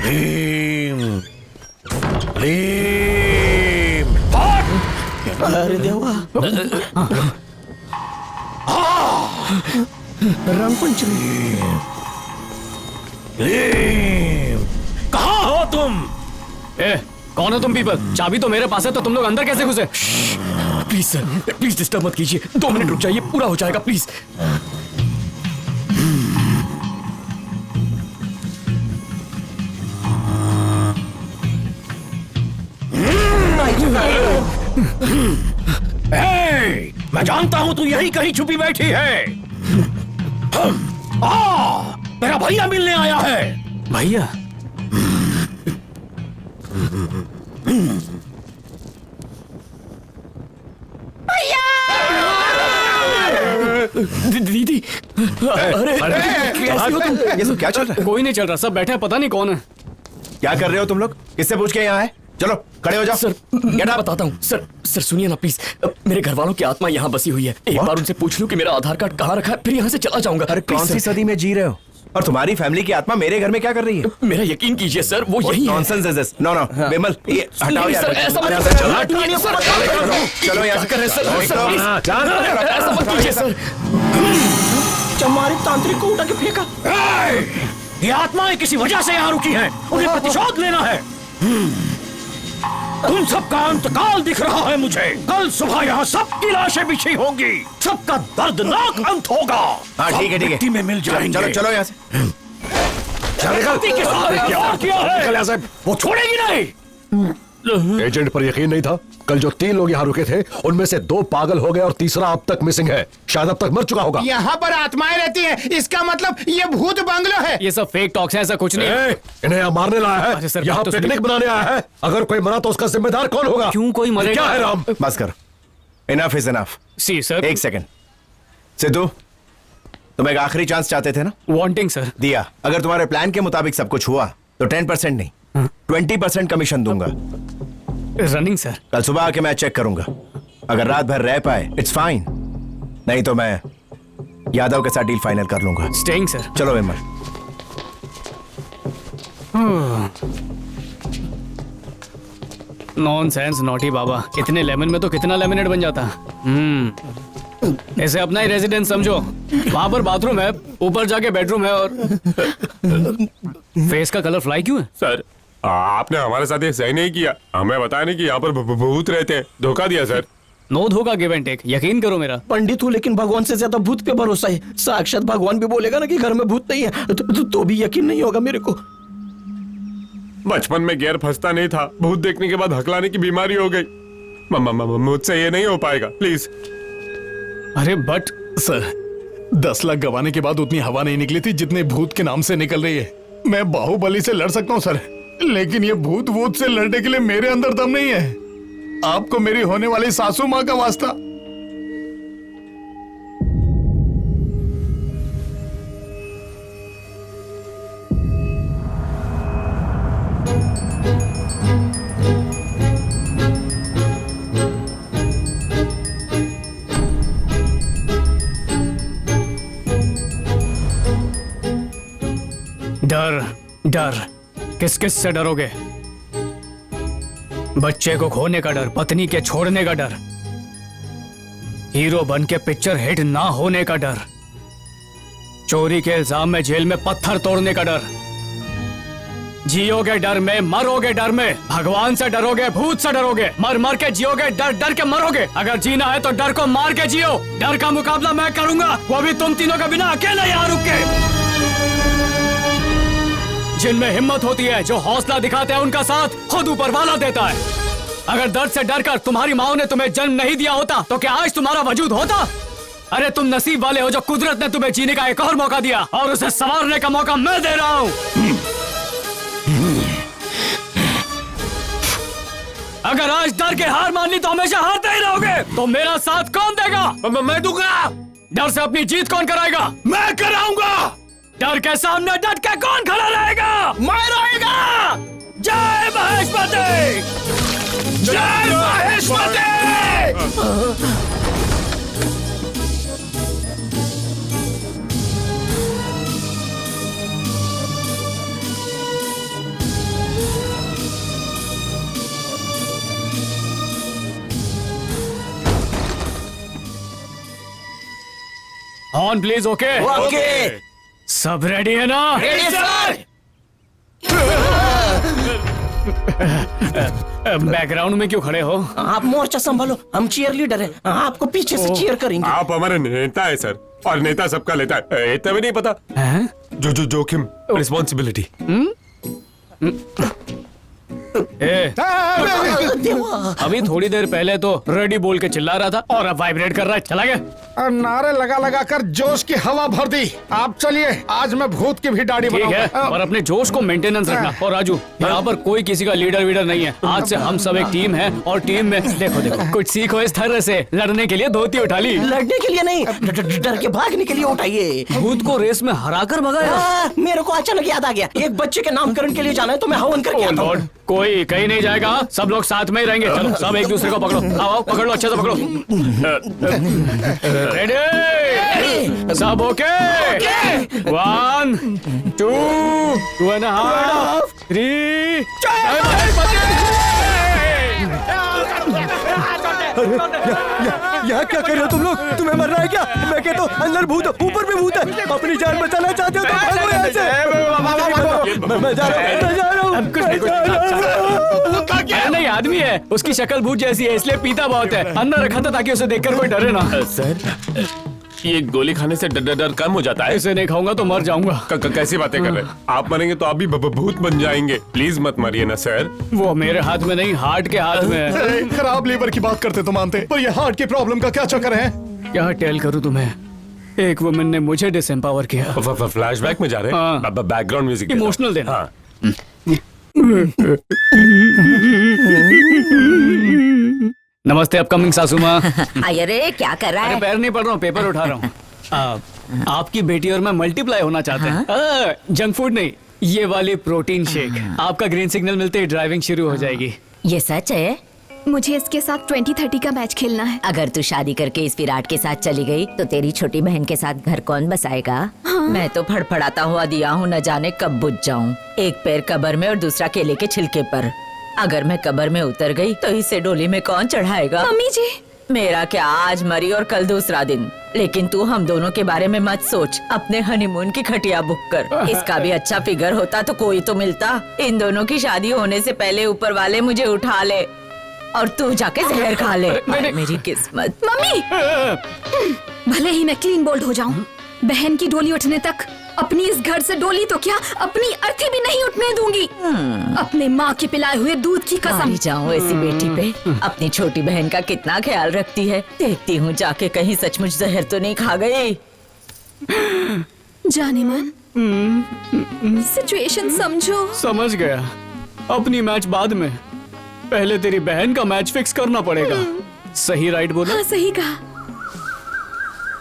ह्रीम ह्रीम। अरे देवा, रंगपंचमी। कहाँ हो तुम? कौन हो तुम पीपल? चाबी तो मेरे पास है, तो तुम लोग अंदर कैसे घुसे? प्लीज सर, प्लीज डिस्टर्ब मत कीजिए। 2 मिनट रुक जाइए, पूरा हो जाएगा प्लीज। मैं जानता हूं तू यहीं कहीं छुपी बैठी है। तेरा भैया मिलने आया है। भैया? दीदी, अरे कैसे हो तुम? ये सब क्या चल रहा है? कोई नहीं चल रहा, सब बैठे हैं, पता नहीं कौन है। क्या कर रहे हो तुम लोग? किससे पूछ के यहाँ आए? चलो खड़े हो जाओ। सर मैं बताता हूँ। सर सुनिए ना प्लीज, मेरे घर वालों की आत्मा यहाँ बसी हुई है। एक बार उनसे पूछ लूं कि मेरा आधार कार्ड कहाँ रखा है, फिर यहाँ से चला जाऊंगा। अरे कौन सी सदी में जी रहे हो? और तुम्हारी फैमिली की आत्मा मेरे घर में क्या कर रही है? मेरा यकीन कीजिए सर, वो यही है। Nonsense is this? नो विमल, ये हटाओ नहीं, यार। सर, ऐसा मत यहाँ करो। से चलो। हटवाइए, सर, चलो यहाँ क्या कर रहे हैं सर? Sir, please. ऐसा मत चलो। कीजिए सर। चमारी तांत्रिक को उठा के फेंका। ये आत्माएं किसी वजह से यहाँ रुकी हैं। उन्हें प्रतिशोध लेना है। तुम सबका अंतकाल दिख रहा है मुझे। कल सुबह यहाँ सबकी लाशें बिछी होंगी, सबका दर्दनाक अंत होगा। हाँ ठीक है ठीक मिट्टी है, में मिल जाएंगे। चलो चलो यहाँ से। के साथ क्या किया है? वो छोड़ेगी नहीं। एजेंट पर यकीन नहीं था। कल जो 3 लोग यहाँ रुके थे उनमें से 2 पागल हो गए और तीसरा अब तक मिसिंग है। शायद अब तक मर चुका होगा। यहाँ पर आत्माएं रहती हैं, इसका मतलब ये भूत बंगलो है। ये सब फेक टॉक्स हैं, ऐसा कुछ नहीं है। इन्हें यहाँ मारने लाया अरे है, सर, यहाँ बात तो सुनिए। पिकनिक बनाने आया है। अगर कोई मरा तो उसका जिम्मेदार कौन होगा? क्यों कोई मरेगा? क्या है राम? बस कर, enough is enough. See sir. एक सेकंड। सिद्धू, तुम एक आखिरी चांस चाहते थे ना? Wanting sir. दिया। अगर तुम्हारे प्लान के मुताबिक सब कुछ हुआ तो 10% नहीं 20% कमीशन दूंगा। Running sir. कल सुबह आके मैं चेक करूंगा। अगर रात भर रह पाए इट्स फाइन, नहीं तो मैं यादव के साथ डील फाइनल कर लूंगा। Staying sir. चलो विमल। नॉनसेंस नॉटी बाबा, इतने लेमन में तो कितना लेमनेड बन जाता। ऐसे अपना ही रेजिडेंस समझो। वहां पर बाथरूम है, ऊपर जाके बेडरूम है, और फेस का कलर फ्लाई क्यों है? सर आपने हमारे साथ ये सही नहीं किया। हमें बताया नहीं कि यहाँ पर भूत रहते हैं। धोखा दिया सर। नो धोखा, गिव एंड टेक। यकीन करो मेरा। पंडित हूँ लेकिन भगवान से ज्यादा भूत पे भरोसा है। साक्षात भगवान भी बोलेगा ना कि घर में भूत नहीं है तो भी यकीन नहीं होगा मेरे को। बचपन में गैर फंसता नहीं था, भूत देखने के बाद हकलाने की बीमारी हो गई। मुझसे ये नहीं हो पाएगा, प्लीज। अरे बट सर, 10 लाख गवाने के बाद उतनी हवा नहीं निकली थी जितने भूत के नाम से निकल रही है। मैं बाहुबली से लड़ सकता हूँ सर, लेकिन ये भूत वूत से लड़ने के लिए मेरे अंदर दम नहीं है। आपको मेरी होने वाली सासू माँ का वास्ता। डर डर, किस किस से डरोगे? बच्चे को खोने का डर, पत्नी के छोड़ने का डर, हीरो बन के पिक्चर हिट ना होने का डर, चोरी के इल्जाम में जेल में पत्थर तोड़ने का डर। जियोगे डर में, मरोगे डर में। भगवान से डरोगे, भूत से डरोगे, मर मर के जियोगे, डर डर के मरोगे। अगर जीना है तो डर को मार के जियो। डर का मुकाबला मैं करूंगा, वो भी तुम तीनों के बिना अकेले यहाँ रुक के। जिनमें हिम्मत होती है, जो हौसला दिखाते हैं, उनका साथ खुद ऊपर वाला देता है। अगर दर्द से डर कर तुम्हारी माँ ने तुम्हें जन्म नहीं दिया होता तो क्या आज तुम्हारा वजूद होता? अरे तुम नसीब वाले हो जो कुदरत ने तुम्हें जीने का एक और मौका दिया, और उसे संवारने का मौका मैं दे रहा हूं। अगर आज डर के हार मान ली तो हमेशा हारते ही रहोगे। तो मेरा साथ कौन देगा? मैं दूंगा। डर से अपनी जीत कौन कराएगा? मैं कराऊंगा। डर के सामने डट के कौन खड़ा रहेगा? मैं रहेगा। जय महेशपति, जय Maheshpati. On please. Okay okay सब रेडी है ना? बैकग्राउंड में क्यों खड़े हो? आप मोर्चा संभालो, हम चीयर लीडर हैं, आपको पीछे से चीयर करेंगे। आप हमारे नेता है सर, और नेता सबका लेता है, इतना भी नहीं पता? हैं? जोखिम, रिस्पॉन्सिबिलिटी। अभी थोड़ी देर पहले तो रेडी बोल के चिल्ला रहा था और अब वाइब्रेट कर रहा है। चला गया? और नारे लगा लगा कर जोश की हवा भर दी। आप चलिए, आज मैं भूत की भी दाढ़ी ठीक है, बनाऊंगा। और अपने जोश को मेंटेनेंस रखना। और राजू, यहाँ पर कोई किसी का लीडर वीडर नहीं है। आज से हम सब एक टीम है, और टीम में देखो कुछ सीखो इस तरह से। लड़ने के लिए धोती उठा ली, लड़ने के लिए नहीं, डर के भागने के लिए उठाइए। भूत को रेस में हराकर भगाया। मेरे को अचानक याद आ गया, एक बच्चे के नामकरण के लिए जाना है, तो मैं हवन करके आता हूँ। कोई कहीं नहीं जाएगा, सब लोग साथ में ही रहेंगे। चलो सब एक दूसरे को पकड़ो, आओ पकड़ लो, अच्छे से पकड़ो। रेडी? सब ओके? 1 2 2.5 3 यहाँ क्या कर रहे हो तुम लोग? तुम्हें मरना है क्या? मैं कहता हूँ अंदर भूत है, ऊपर भी भूत है। अपनी जान बचाना चाहते हो तो भागो यहाँ से। मैं जा रहा हूँ। नहीं, आदमी है, उसकी शक्ल भूत जैसी है, इसलिए पीता बहुत है। अंदर रखा था ताकि उसे देखकर कोई डरे ना। सर, ये गोली खाने से डर कम हो जाता है? इसे नहीं खाऊंगा तो मर जाऊंगा। कैसी बातें कर रहे हैं? आप मरेंगे तो आप भी भूत बन जाएंगे। प्लीज मत मरिए ना सर। वो मेरे हाथ में नहीं, हार्ट के हाथ में है। अरे, खराब लीवर की बात करते तो मानते, पर ये हार्ट की प्रॉब्लम का क्या चक्कर है? क्या टेल करूं तुम्हें? एक वुमन ने मुझे डिसएम्पावर किया। फ्लैशबैक में जा रहे हाँ। हैं? बैकग्राउंड म्यूजिक इमोशनल देना। हाँ। नमस्ते अपकमिंग सासू माँ। अरे क्या कर रहा अरे है? पैर नहीं पड़ रहा हूँ, पेपर उठा रहा हूँ। आपकी बेटी और मैं मल्टीप्लाई होना चाहते हैं। जंक फूड नहीं, ये वाली प्रोटीन शेक। आपका ग्रीन सिग्नल मिलते ही ड्राइविंग शुरू हो जाएगी। ये सच है? मुझे इसके साथ 20-30 का मैच खेलना है। अगर तू शादी करके इस विराट के साथ चली गई तो तेरी छोटी बहन के साथ घर कौन बसाएगा? मैं तो फड़फड़ाता हुआ दिया हूँ, न जाने कब बुझ जाऊँ। एक पैर कब्र में और दूसरा केले के छिलके पर। अगर मैं कब्र में उतर गई तो इसे डोली में कौन चढ़ाएगा? मम्मी जी, मेरा क्या, आज मरी और कल दूसरा दिन। लेकिन तू हम दोनों के बारे में मत सोच, अपने हनीमून की खटिया बुक कर। इसका भी अच्छा फिगर होता तो कोई तो मिलता। इन दोनों की शादी होने से पहले ऊपर वाले मुझे उठा ले और तू जाके जहर खा ले। मेरी किस्मत। मम्मी, भले ही मैं क्लीन बोल्ड हो जाऊं, बहन की डोली उठने तक अपनी इस घर से डोली तो क्या, अपनी अर्थी भी नहीं उठने दूंगी। अपने माँ के पिलाए हुए दूध की कसम। जाऊँ ऐसी बेटी पे। अपनी छोटी बहन का कितना ख्याल रखती है। देखती हूँ जाके कहीं सचमुच जहर तो नहीं खा गई। जाने मन, सिचुएशन समझो। समझ गया। अपनी मैच बाद में, पहले तेरी बहन का मैच फिक्स करना पड़ेगा। सही राइट बोला? हाँ सही कहा।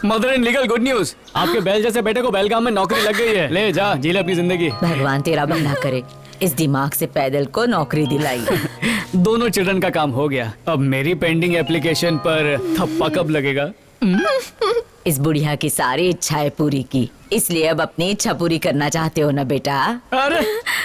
Mother in legal good news, आपके बैल जैसे बेटे को बेलगाम में नौकरी लग गई है। ले जा, जी ले अपनी जिंदगी। भगवान तेरा भला करे, इस दिमाग से पैदल को नौकरी दिलाई। दोनों चिल्ड्रन का काम हो गया। अब मेरी पेंडिंग एप्लीकेशन पर थप्पा कब लगेगा? इस बुढ़िया की सारी इच्छाएं पूरी की, इसलिए अब अपनी इच्छा पूरी करना चाहते हो ना बेटा? अरे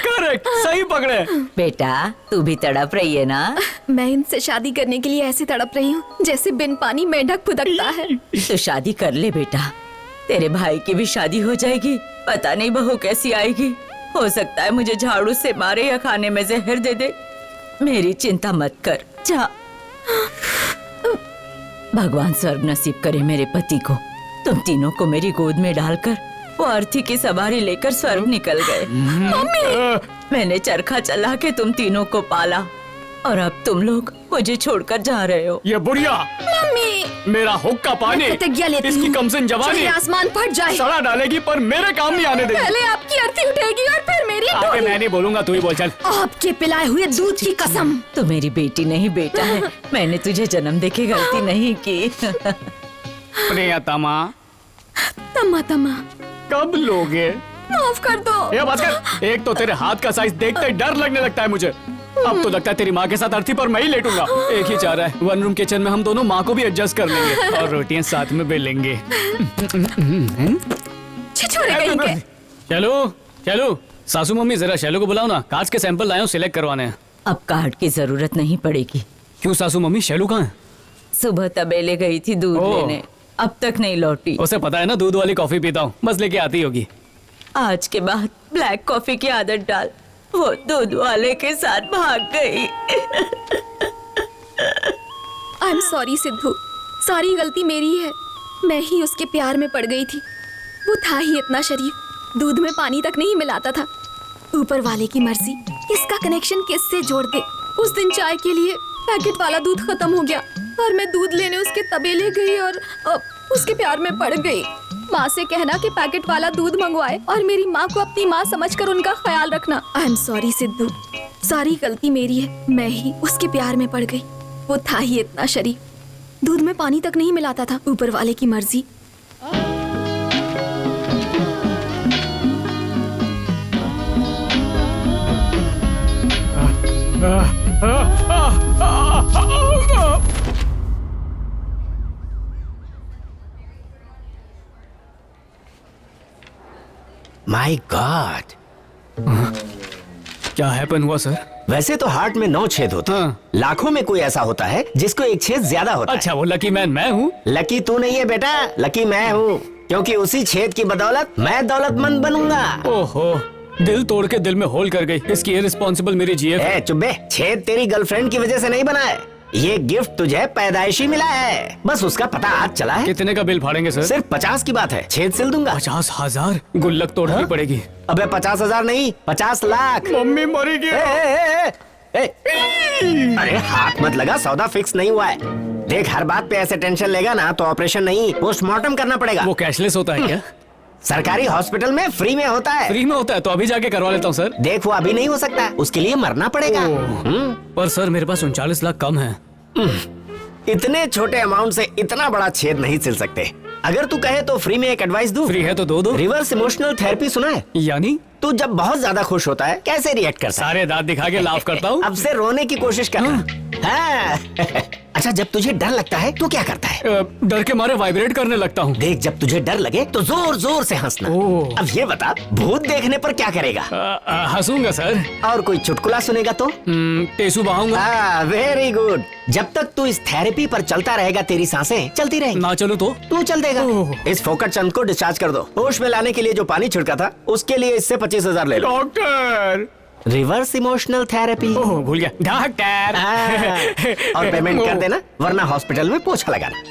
करेक्ट, सही पकड़े। बेटा तू भी तड़प रही है ना? मैं इनसे शादी करने के लिए ऐसे तड़प रही हूँ जैसे बिन पानी मेंढक फुदकता है। तो शादी कर ले बेटा, तेरे भाई की भी शादी हो जाएगी। पता नहीं बहू कैसी आएगी, हो सकता है मुझे झाड़ू से मारे या खाने में जहर दे दे। मेरी चिंता मत कर, जा। भगवान स्वर्ग नसीब करे मेरे पति को। तुम तीनों को मेरी गोद में डालकर वो अर्थी की सवारी लेकर स्वर्ग निकल गए। मैंने चरखा चला के तुम तीनों को पाला और अब तुम लोग मुझे छोड़कर जा रहे हो। ये बुढ़िया मम्मी, मेरा हुक्का पानी, प्रतिज्ञा लेती इसकी हूँ, कमसिन जवानी चाहे आसमान फट जाए, सड़ा डालेगी पर मेरे काम नहीं आने देगी। पहले आपकी अर्थी उठेगी और फिर मेरी आगे डोली। मैं नहीं बोलूंगा, तू ही बोल चल। आपके पिलाए हुए दूध की कसम। तो मेरी बेटी नहीं बेटा है, मैंने तुझे जन्म देके गलती नहीं की। प्रियतमा, तमा तमा, कब लोगे? माफ कर दो। ये बात कर, एक तो तेरे हाथ का साइज देखते ही डर लगने लगता है मुझे। अब तो लगता है तेरी माँ के साथ अर्थी पर मैं ही लेटूंगा। एक ही चाह रहा है, वन रूम किचन में हम दोनों माँ को भी एडजस्ट कर लेंगे और रोटियां साथ में बेलेंगे। छिछोरे कहीं के। चलो चलो, सासू मम्मी जरा शैलो को बुलाओ ना, कांच के सैंपल लाए हो, सिलेक्ट करवाने हैं। अब कार्ड की जरूरत नहीं पड़ेगी। क्यों सासू मम्मी, शैलू कहाँ है? सुबह तबेले गई थी दूध ओह, लेने। अब तक नहीं लौटी। उसे पता है ना दूध वाली कॉफी पीता हूँ, बस लेके आती होगी। आज के बाद ब्लैक कॉफी की आदत डाल। वो दूध वाले के साथ भाग गई। आई एम सॉरी सिद्धू, सारी गलती मेरी है। मैं ही उसके प्यार में पड़ गई थी। वो था ही इतना शरीफ, दूध में पानी तक नहीं मिलाता था। ऊपर वाले की मर्जी, किसका कनेक्शन किससे जोड़ दे। उस दिन चाय के लिए पैकेट वाला दूध खत्म हो गया और मैं दूध लेने उसके तबेले गई और उसके प्यार में पड़ गई। माँ से कहना कि पैकेट वाला दूध मंगवाए और मेरी माँ को अपनी माँ समझकर उनका ख्याल रखना। आई एम सॉरी सिद्धू, सारी गलती मेरी है। मैं ही उसके प्यार में पड़ गई। वो था ही इतना शरीफ, दूध में पानी तक नहीं मिलाता था। ऊपर वाले की मर्जी। माय गॉड, क्या हैपन हुआ सर? वैसे तो हार्ट में 9 छेद होते हैं, लाखों में कोई ऐसा होता है जिसको एक छेद ज्यादा होता अच्छा, वो लकी मैन मैं हूँ। है। लकी तू नहीं है बेटा, लकी मैं हूँ, क्योंकि उसी छेद की बदौलत मैं दौलतमंद बनूंगा। ओहो, दिल तोड़ के दिल में होल कर गई। इसकी इररिस्पॉन्सिबल मेरी जीएफ। ए चुप बे, छेद तेरी गर्लफ्रेंड की वजह से नहीं बना है, ये गिफ्ट तुझे पैदाइशी मिला है। बस उसका पता आज चला है। कितने का बिल फाड़ेंगे सर? सिर्फ 50 की बात है, छेद सिल दूंगा। 50,000? गुल्लक तोड़नी पड़ेगी। अबे 50,000 नहीं, 50 लाख। मम्मी मरी गई। अरे हाथ मत लगा, सौदा फिक्स नहीं हुआ है। देख, हर बात पे ऐसे टेंशन लेगा ना तो ऑपरेशन नहीं, पोस्टमार्टम करना पड़ेगा। वो कैशलेस होता है क्या? सरकारी हॉस्पिटल में फ्री में होता है। फ्री में होता है तो अभी जाके करवा लेता हूँ सर। देख, वो अभी नहीं हो सकता, उसके लिए मरना पड़ेगा। पर सर मेरे पास 39 लाख कम है। इतने छोटे अमाउंट से इतना बड़ा छेद नहीं सिल सकते। अगर तू कहे तो फ्री में एक एडवाइस दूं। फ्री है तो दो। रिवर्स इमोशनल थेरेपी सुना है? यानी तू जब बहुत ज्यादा खुश होता है कैसे रिएक्ट करता है? सारे दांत दिखा के लाफ करता हूँ। अब से रोने की कोशिश करना। हाँ। अच्छा, जब तुझे डर लगता है तो क्या करता है? डर के मारे वाइब्रेट करने लगता हूँ। देख, जब तुझे डर लगे तो जोर जोर से हंसना। अब ये बता, भूत देखने पर क्या करेगा? हंसूंगा सर। और कोई चुटकुला सुनेगा तो? टेसू बहाऊंगा। Very good. जब तक तू इस थेरेपी पर चलता रहेगा तेरी सांसें चलती रहेंगी। ना चलो तो तू चल देगा। इस फोकट चंद को डिस्चार्ज कर दो। होश में लाने के लिए जो पानी छिड़का था उसके लिए इससे 25,000 ले लो। Doctor, reverse emotional therapy. भूल गया डॉक्टर। और पेमेंट कर देना, वरना हॉस्पिटल में पोछा लगाना।